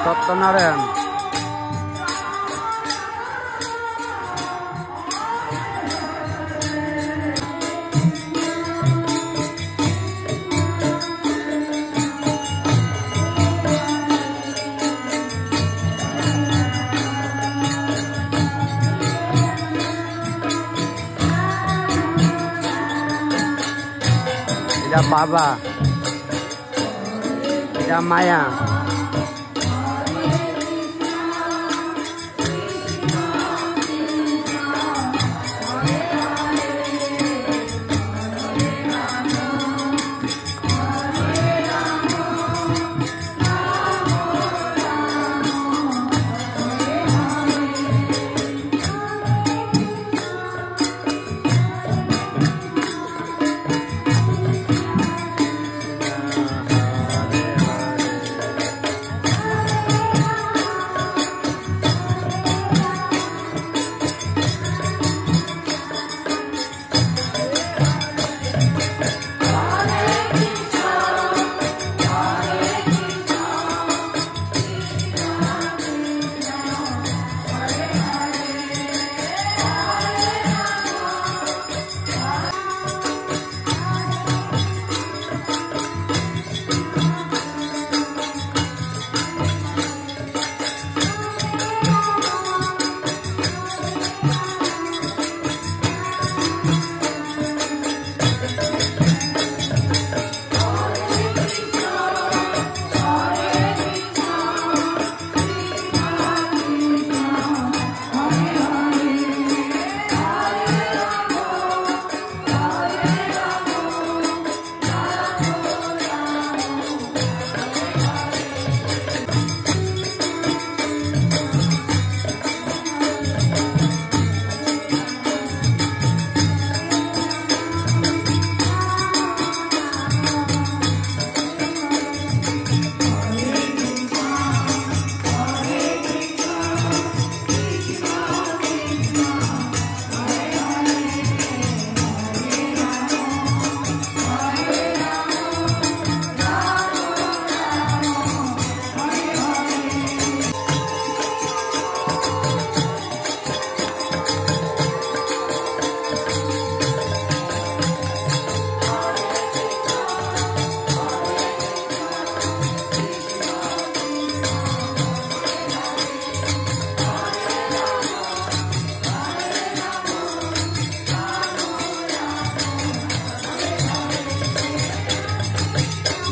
সত্যনারায়ণ এটা বাবা, এটা মায়া।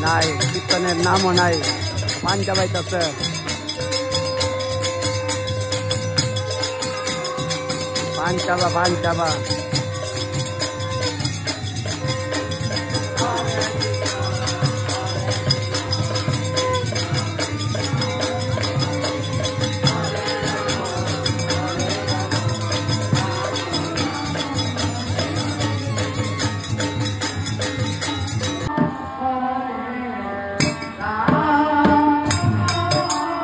নাই, কীর্তনের নামও নাই, পান চাবাইতেছে। পান চাবা, পান চাবা।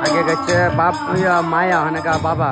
আগে গেছে বাপ মায়া হানেকা বাবা।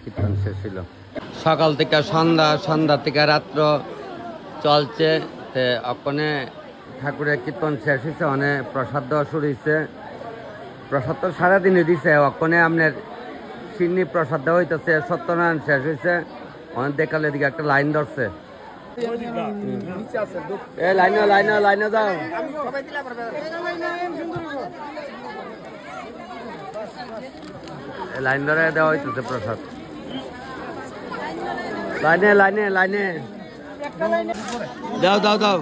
কীর্তন শেষ হইল। সকাল থেকে সন্ধ্যা, সন্ধ্যা থেকে রাত্র চলছে। ওখানে ঠাকুরের কীর্তন শেষ হয়েছে, অনেক প্রসাদ দেওয়া শুরু হয়েছে। প্রসাদ তো সারাদিনই দিছে। ওখানে আপনার সিন্নি প্রসাদ দেওয়া হইতেছে, সত্যনারায়ণ শেষ হয়েছে। অনেক দেখালে এদিকে একটা লাইন ধরছে। লাইনে লাইনে লাইনে যাও। লাইন ধরে দেওয়া হইতেছে প্রসাদ। লাইনে লাইনে লাইনে দাও দাও দাও।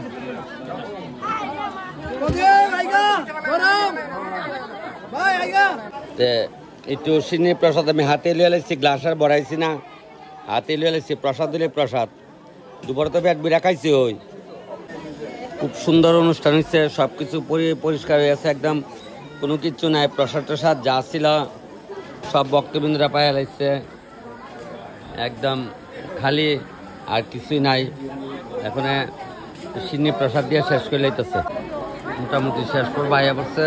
একটু সিন্নি প্রসাদ আমি হাতে লিয়ে লাইছি, গ্লাস আর বড়াইছি না, হাতে লিয়ে লাইছি। প্রসাদ দিলে প্রসাদ। দুপুরে তো পেট বিরা খাইছি। ওই খুব সুন্দর অনুষ্ঠান হচ্ছে, সব কিছু পরিষ্কার হয়ে আছে একদম, কোনো কিছু নাই। প্রসাদ টসাদ যা ছিল সব ভক্তবৃন্দরা পায়ে লাগছে, একদম খালি, আর কিছুই নাই। এখন সিন্নি প্রসাদ দিয়ে শেষ করে লাইতেছে, মোটামুটি শেষ পর বাইয়া পড়ছে।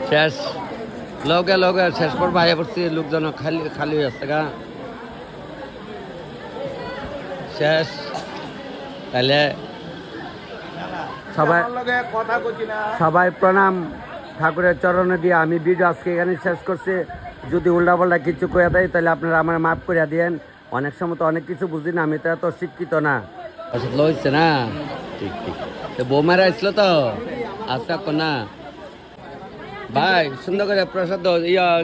শেষ লগে লগে শেষ পর বাইয়া পড়ছি, লোকজন খালি খালি হয়ে আসছে গা শেষ। তাহলে সবাই প্রণাম ঠাকুরের চরণে দিয়ে আমি ভিডিও আজকে এখানে শেষ করছি। যদি উল্টাপাল্টা কিছু করে দেয় তাহলে আপনারা আমার মাফ করে দিয়েন। অনেক সময় তো অনেক কিছু বুঝি না, আমি তো এত শিক্ষিত না। লইছে না, ঠিক ঠিক। তো বৌমারা আসছিল তো আজকে না ভাই, সুন্দর করে প্রসাদ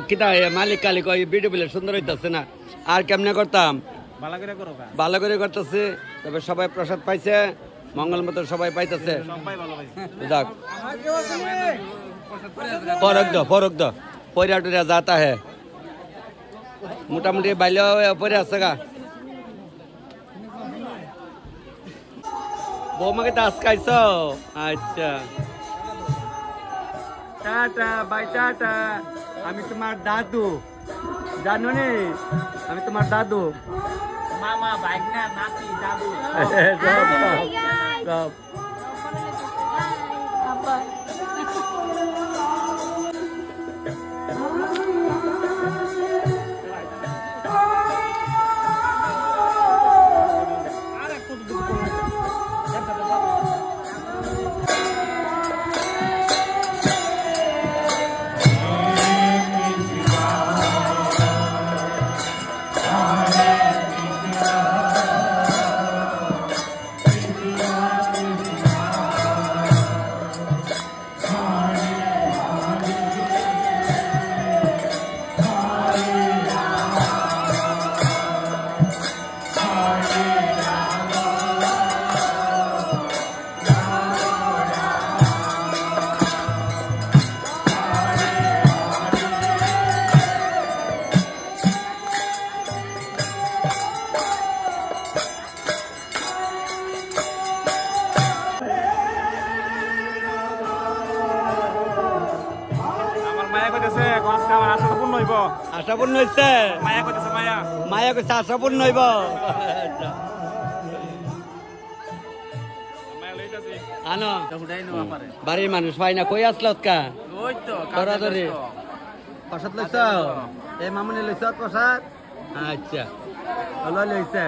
কিতা মালিক কালি কয় ভিডিও বলে সুন্দর হইতেছে না, আর কেমনে করতাম, ভালো করে করতেছে। তবে সবাই প্রসাদ পাইছে, মঙ্গল মতো সবাই পাইতেছে। ফরক দ পয়রা টুরা যাতা হে, মোটামুটি বাইলে পরে আছে গা। বৌমাকে তো আজকে আইস? আচ্ছা, টাটা বাই টাটা। আমি তোমার দাদু, জানো নি? আমি তোমার দাদু, মামা, ভাগনা, নাতি, দাদু সব। আশাপূর্ণ হয়েছে, মায়া কইছে আশাপূর্ণ হইব। আনো বাড়ির মানুষ পাই না, কই আসল ধরাধরি প্রসাদ লইছ? এই মামুনি লইছ প্রসাদ? আচ্ছা, লইছে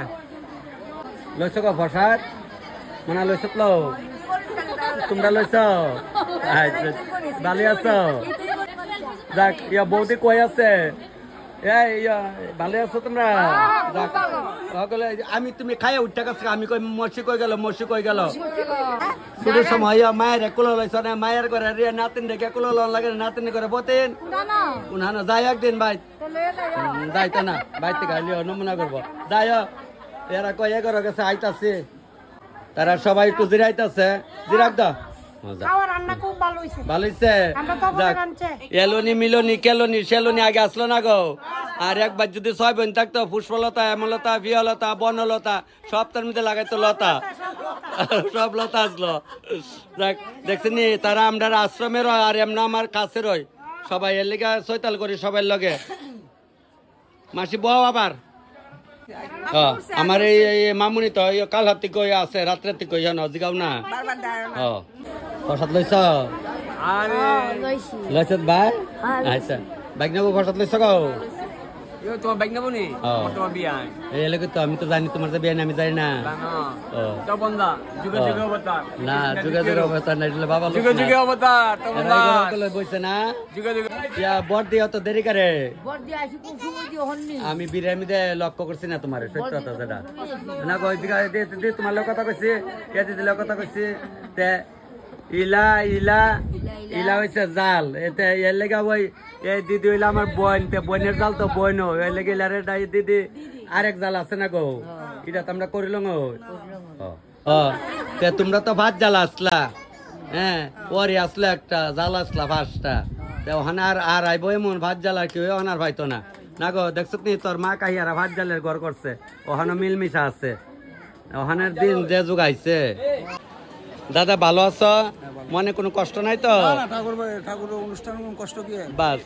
লইছ গো প্রসাদ, মনে লইছ লো, তোমরা লইছ? আচ্ছা, ভালো আছো? যাক, ইয়া বৌদি কই আছে? ভালো আছো তোমরা? আমি তুমি খাইয়া উঠতে গেছে, আমি কই মর্সি কই গেল, মর্সি কই গেল? শুরুর সময় মায়ের কুলো লইছ না, মায়ের করে নাতিন দেখে কুলো লন লাগে, নাতিন করে বতেন উনানো যাই একদিন ভাই, যাইতো না ভাই থেকে নমুনা করবো যাই। এরা কই এগারো গেছে আইতাছে, তারা সবাই একটু জিরাইতেছে, জিরাক দাও। ভালো হইছে, এলোনি মিলনি কেলনি সেলনি আগে আসলো না গো। আর একবার যদি 6 বোন থাকতো, পুষ্পলতা, হেমলতা, পিয়লতা, বনলতা, সব তার মধ্যে লাগাইতো লতা, সব লতা আসলো। দেখছেন তারা আমরা আশ্রমের আর এমন আমার কাছের সবাই এর লিগা চৈতাল করি সবাই লগে। মাসি বউ আবার আমার এই মামুনি তো কাল হাতি কই আছে, রাত্রে কই জিগাও না। প্রসাদ লইছ? লইছ ভাই? আচ্ছা, বাইক নেবো প্রসাদ লইছ গো? তোমার বাইক নেবো নি তোমার বিয়ে এই এলাকা তো আমি তো জানি তোমার যে বিয়ে আমি জানি না তো বন্ধা যুগে যুগে অবতার না যুগে যুগে অবতার না এটা বাবা যুগে যুগে অবতার তো বন্ধা বলছে না যুগে যুগে বর দিয়ে অত দেরি করে বর দিয়ে আসি কোন সময় দিয়ে হননি আমি বিরিয়ানি দিয়ে লক্ষ্য করছি না তোমার সত্য কথা যেটা না কই দিকে তোমার লোক কথা কইছি কে দিদি লোক কথা কইছি তে ইলা ইলা ইলা হইছে জাল এতে এর লেগে ওই এই দিদি হইলো আমার বোন তে বোনের জাল তো বোন এর লেগে ইলারে ডাই দিদি আরেক জাল আছে না গো এটা তো আমরা করিল তে তোমরা তো ভাত জাল আসলা হ্যাঁ ওরে আসলো একটা জাল আসলা ভাতটা তে ওখানে আর আইবো এমন ভাত জ্বালা কেউ ওখানে আর ভাইতো না না গো দেখছ নি তোর মা কাহিয়ারা ভাত জ্বালের ঘর করছে ওখানে মিলমিশা আছে ওখানের দিন যে যুগ আইছে দাদা ভালো আছো মনে কোনো কষ্ট নাই তো ঠাকুর অনুষ্ঠান কষ্ট কি বাস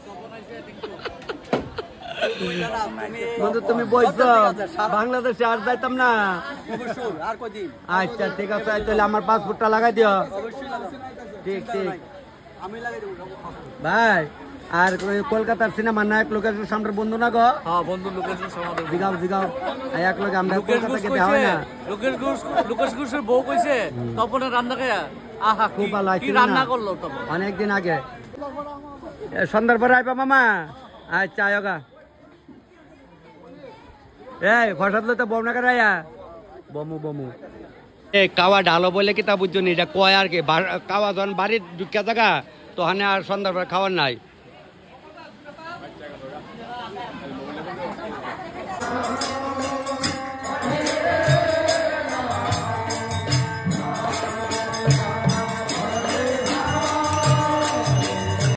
বন্ধু তুমি বলছো বাংলাদেশে আর যাইতাম না আর কদিন আচ্ছা ঠিক আছে তাহলে আমার পাসপোর্টটা লাগাই দিও ঠিক ঠিক আমি লাগাই দেব ভাই আর কলকাতার সিনেমা নায়ক লোকেশ সামনের বন্ধু না গো হ্যাঁ বন্ধু লোকেশ সমাদর জিগাও জিগাও এক লোক আমরা কলকাতাকে দেওয়া হয় না লোকেশ ঘোষের বউ কইছে তপনের রান্না খায়া আহা খুব ভালো কি রান্না করলো তপন অনেকদিন আগে সন্ধ্যার পরে আইবা মামা আচ্ছা আয়োগা এই ফসাদ লইতে বম না করাইয়া বমু বমু এই কাওয়া ডালো বলে কি তা বুঝছো নি এটা কয় আর কি কাওয়া যখন বাড়ির ঢুকিয়া জায়গা তো আর সন্ধ্যার পরে খাওয়ার নাই